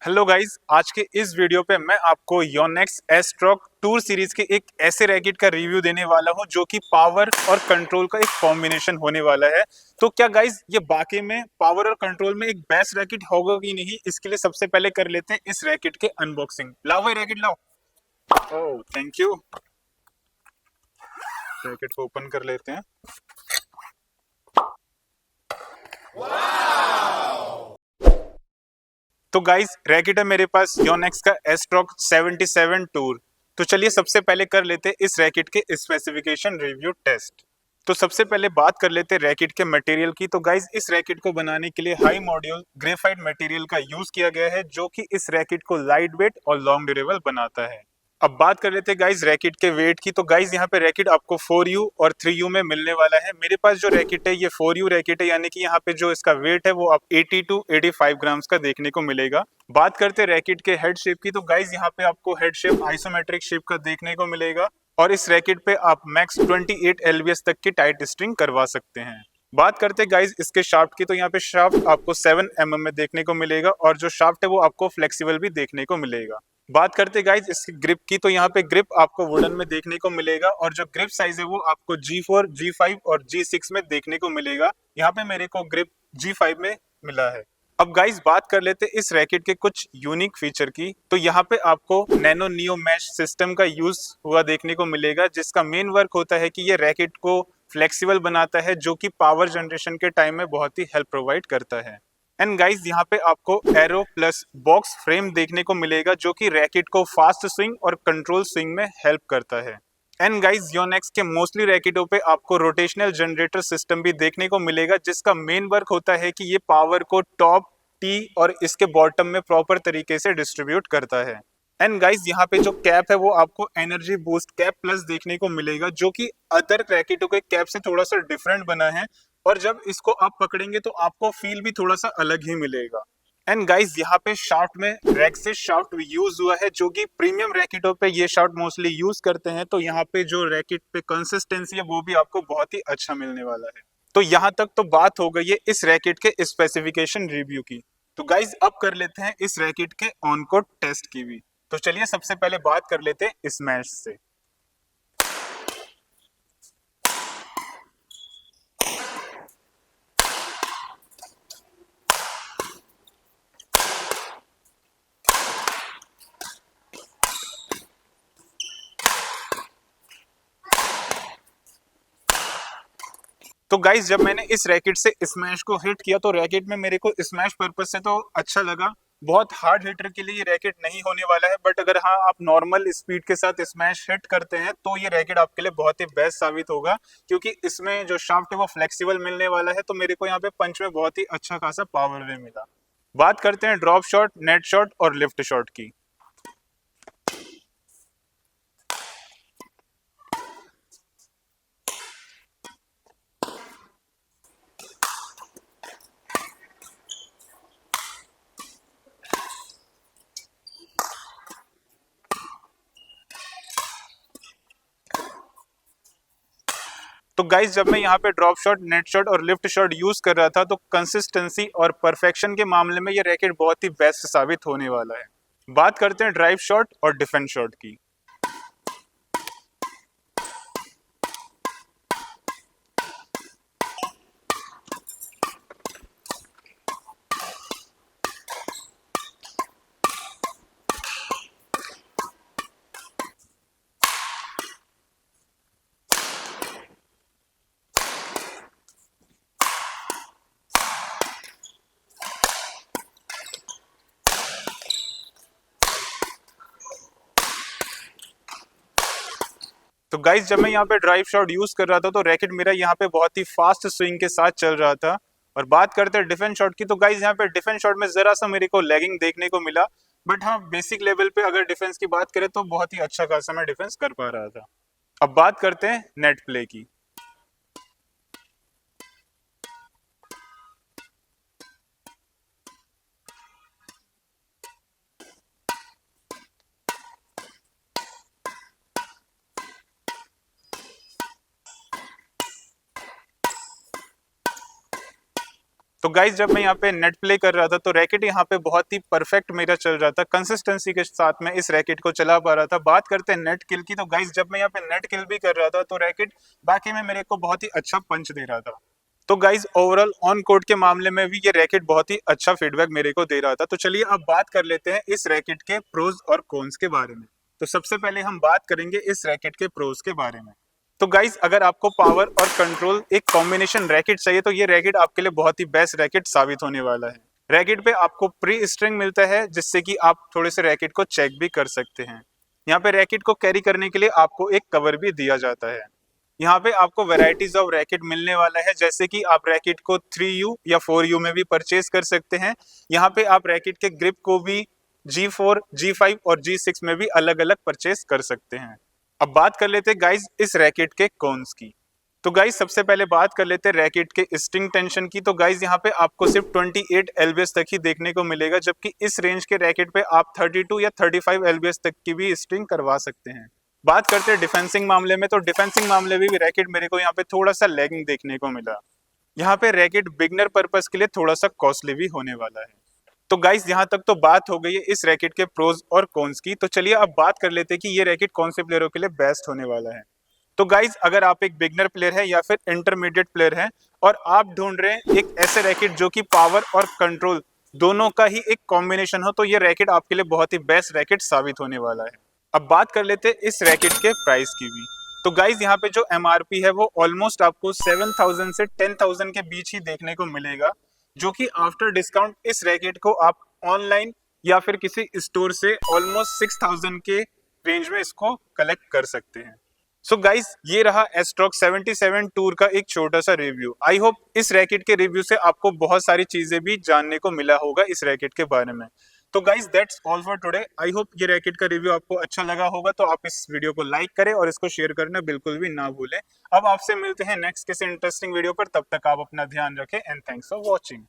Hello guys, आज के इस वीडियो पे मैं आपको योनेक्स एस्ट्रोक टूर सीरीज के एक ऐसे रैकेट का रिव्यू देने वाला हूं जो कि पावर और कंट्रोल का एक कॉम्बिनेशन होने वाला है। तो क्या गाइस ये वाकई में पावर और कंट्रोल में एक बेस्ट रैकेट होगा कि नहीं, इसके लिए सबसे पहले कर लेते हैं इस रैकेट के अनबॉक्सिंग। लाओ भाई रैकेट लाओ। Oh thank you. रैकेट को ओपन कर लेते हैं। तो गाइस रैकेट है मेरे पास योनेक्स का एस्ट्रोक 77 टूर। तो चलिए सबसे पहले कर लेते हैं इस रैकेट के स्पेसिफिकेशन रिव्यू टेस्ट। तो सबसे पहले बात कर लेते हैं रैकेट के मटेरियल की। तो गाइस इस रैकेट को बनाने के लिए हाई मॉड्यूल ग्रेफाइट मटेरियल का यूज किया गया है जो कि इस रैकेट को लाइट वेट और लॉन्ग ड्यूरेबल बनाता है। अब बात कर लेते हैं गाइस रैकेट के वेट की। तो गाइस यहाँ पे रैकेट आपको 4U और 3U में मिलने वाला है। मेरे पास जो रैकेट है ये 4U रैकेट है, यानी कि यहाँ पे जो इसका वेट है वो आप 80 to 85 ग्राम्स का देखने को मिलेगा। बात करते हैं रैकेट के हेड शेप की। तो गाइस यहाँ पे आपको हेड शेप आइसोमेट्रिक शेप का देखने को मिलेगा और इस रैकेट पे आप मैक्स 28 LBS तक की टाइट स्ट्रिंग करवा सकते हैं। बात करते हैं गाइस इसके शाफ्ट की। तो यहाँ पे शाफ्ट आपको 7 mm में देखने को मिलेगा और जो शाफ्ट है वो आपको फ्लेक्सिबल भी देखने को मिलेगा। बात करते हैं गाइस इसकी ग्रिप की। तो यहाँ पे ग्रिप आपको वुडन में देखने को मिलेगा और जो ग्रिप साइज है वो आपको G4, G5 और G6 में देखने को मिलेगा। यहाँ पे मेरे को ग्रिप G5 में मिला है। अब गाइस बात कर लेते हैं इस रैकेट के कुछ यूनिक फीचर की। तो यहाँ पे आपको नैनो नियो मैश सिस्टम का यूज हुआ देखने को मिलेगा, जिसका मेन वर्क होता है कि ये रैकेट को फ्लेक्सिबल बनाता है, जो कि पावर जनरेशन के टाइम में बहुत ही हेल्प प्रोवाइड करता है। एंड गाइस यहाँ पे आपको एरो प्लस बॉक्स फ्रेम देखने को मिलेगा जो कि रैकेट को फास्ट स्विंग और कंट्रोल स्विंग में हेल्प करता है। एंड गाइस योनेक्स के मोस्टली रैकेटों पे आपको रोटेशनल जनरेटर सिस्टम भी देखने को मिलेगा, जिसका मेन वर्क होता है कि ये पावर को टॉप, टी और इसके बॉटम में प्रॉपर तरीके से डिस्ट्रीब्यूट करता है। एंड गाइस यहाँ पे जो कैप है वो आपको एनर्जी बूस्ट कैप प्लस देखने को मिलेगा, जो कि अदर रैकेटों के कैप से थोड़ा सा डिफरेंट बना है और जब इसको आप पकड़ेंगे तो आपको फील भी थोड़ा सा अलग ही मिलेगा। एंड गाइस यहाँ पे शाफ्ट में रेक्सिस शाफ्ट यूज हुआ है, जो कि प्रीमियम रैकेटों पे ये शाफ्ट मोस्टली यूज करते हैं। तो यहाँ पे जो रैकेट पे कंसिस्टेंसी है वो भी आपको बहुत ही अच्छा मिलने वाला है। तो यहाँ तक तो बात हो गई है इस रैकेट के स्पेसिफिकेशन रिव्यू की। तो गाइस अब कर लेते हैं इस रैकेट के ऑन कोर्ट टेस्ट की भी। तो चलिए सबसे पहले बात कर लेते हैं स्मैश से। तो गाइस जब मैंने इस रैकेट से स्मैश को हिट किया तो रैकेट में मेरे को स्मैश पर्पस से तो अच्छा लगा। बहुत हार्ड हिटर के लिए ये रैकेट नहीं होने वाला है, बट अगर हाँ आप नॉर्मल स्पीड के साथ स्मैश हिट करते हैं तो ये रैकेट आपके लिए बहुत ही बेस्ट साबित होगा, क्योंकि इसमें जो शाफ्ट है वो फ्लेक्सिबल मिलने वाला है। तो मेरे को यहाँ पे पंच में बहुत ही अच्छा खासा पावर भी मिला। बात करते हैं ड्रॉप शॉट, नेट शॉट और लिफ्ट शॉट की। तो गाइस जब मैं यहाँ पे ड्रॉप शॉट, नेट शॉट और लिफ्ट शॉट यूज कर रहा था तो कंसिस्टेंसी और परफेक्शन के मामले में ये रैकेट बहुत ही बेस्ट साबित होने वाला है। बात करते हैं ड्राइव शॉट और डिफेंस शॉट की। तो गाइस जब मैं यहाँ पे ड्राइव शॉट यूज कर रहा था तो रैकेट मेरा यहाँ पे बहुत ही फास्ट स्विंग के साथ चल रहा था। और बात करते हैं डिफेंस शॉट की। तो गाइस यहाँ पे डिफेंस शॉट में जरा सा मेरे को लैगिंग देखने को मिला, बट हाँ बेसिक लेवल पे अगर डिफेंस की बात करें तो बहुत ही अच्छा खासा मैं डिफेंस कर पा रहा था। अब बात करते हैं नेट प्ले की। तो गाइज जब मैं यहाँ पे नेट प्ले कर रहा था तो रैकेट यहाँ पे बहुत ही परफेक्ट मेरा चल रहा था, कंसिस्टेंसी के साथ में इस रैकेट को चला पा रहा था। बात करते हैं नेट किल की, तो गाइज जब मैं यहाँ पे नेट किल भी कर रहा था तो रैकेट बाकी में मेरे को बहुत ही अच्छा पंच दे रहा था। तो गाइज ओवरऑल ऑन कोर्ट के मामले में भी ये रैकेट बहुत ही अच्छा फीडबैक मेरे को दे रहा था। तो चलिए अब बात कर लेते हैं इस रैकेट के प्रोज और कॉन्स के बारे में। तो सबसे पहले हम बात करेंगे इस रैकेट के प्रोज के बारे में। तो गाइज अगर आपको पावर और कंट्रोल एक कॉम्बिनेशन रैकेट चाहिए तो ये रैकेट आपके लिए बहुत ही बेस्ट रैकेट साबित होने वाला है। रैकेट पे आपको प्री स्ट्रिंग मिलता है जिससे कि आप थोड़े से रैकेट को चेक भी कर सकते हैं। यहाँ पे रैकेट को कैरी करने के लिए आपको एक कवर भी दिया जाता है। यहाँ पे आपको वेराइटीज ऑफ रैकेट मिलने वाला है, जैसे कि आप रैकेट को 3U या 4U में भी परचेज कर सकते हैं। यहाँ पे आप रैकेट के ग्रिप को भी G4, G5 और G6 में भी अलग अलग परचेज कर सकते हैं। अब बात कर लेते हैं गाइज इस रैकेट के कॉन्स की। तो गाइज सबसे पहले बात कर लेते हैं रैकेट के स्ट्रिंग टेंशन की। तो गाइज यहाँ पे आपको सिर्फ 28 LBS तक ही देखने को मिलेगा, जबकि इस रेंज के रैकेट पे आप 32 या 35 LBS तक की भी स्ट्रिंग करवा सकते हैं। बात करते हैं डिफेंसिंग मामले में, तो डिफेंसिंग मामले में भी रैकेट मेरे को यहाँ पे थोड़ा सा लैगिंग देखने को मिला। यहाँ पे रैकेट बिगनर पर्पस के लिए थोड़ा सा कॉस्टली भी होने वाला है। तो गाइस यहाँ तक तो बात हो गई है इस रैकेट के प्रोज और कॉन्स की। तो चलिए अब बात कर लेते हैं कि ये रैकेट कौन से प्लेयरों के लिए बेस्ट होने वाला है। तो गाइस अगर आप एक बिगनर प्लेयर है या फिर इंटरमीडिएट प्लेयर है और आप ढूंढ रहे हैं एक ऐसे रैकेट जो कि पावर और कंट्रोल दोनों का ही एक कॉम्बिनेशन हो, तो ये रैकेट आपके लिए बहुत ही बेस्ट रैकेट साबित होने वाला है। अब बात कर लेते हैं इस रैकेट के प्राइस की भी। तो गाइज यहाँ पे जो MRP है वो ऑलमोस्ट आपको 7,000 से 10,000 के बीच ही देखने को मिलेगा, जो कि आफ्टर डिस्काउंट इस रैकेट को आप ऑनलाइन या फिर किसी स्टोर से ऑलमोस्ट 6,000 के रेंज में इसको कलेक्ट कर सकते हैं। सो गाइज ये रहा एस्ट्रॉक 77 टूर का एक छोटा सा रिव्यू। आई होप इस रैकेट के रिव्यू से आपको बहुत सारी चीजें भी जानने को मिला होगा इस रैकेट के बारे में। तो guys that's all for today. I hope ये रैकेट का रिव्यू आपको अच्छा लगा होगा, तो आप इस वीडियो को लाइक करें और इसको शेयर करना बिल्कुल भी ना भूलें। अब आपसे मिलते हैं नेक्स्ट किसी इंटरेस्टिंग वीडियो पर, तब तक आप अपना ध्यान रखें एंड थैंक्स फॉर वॉचिंग।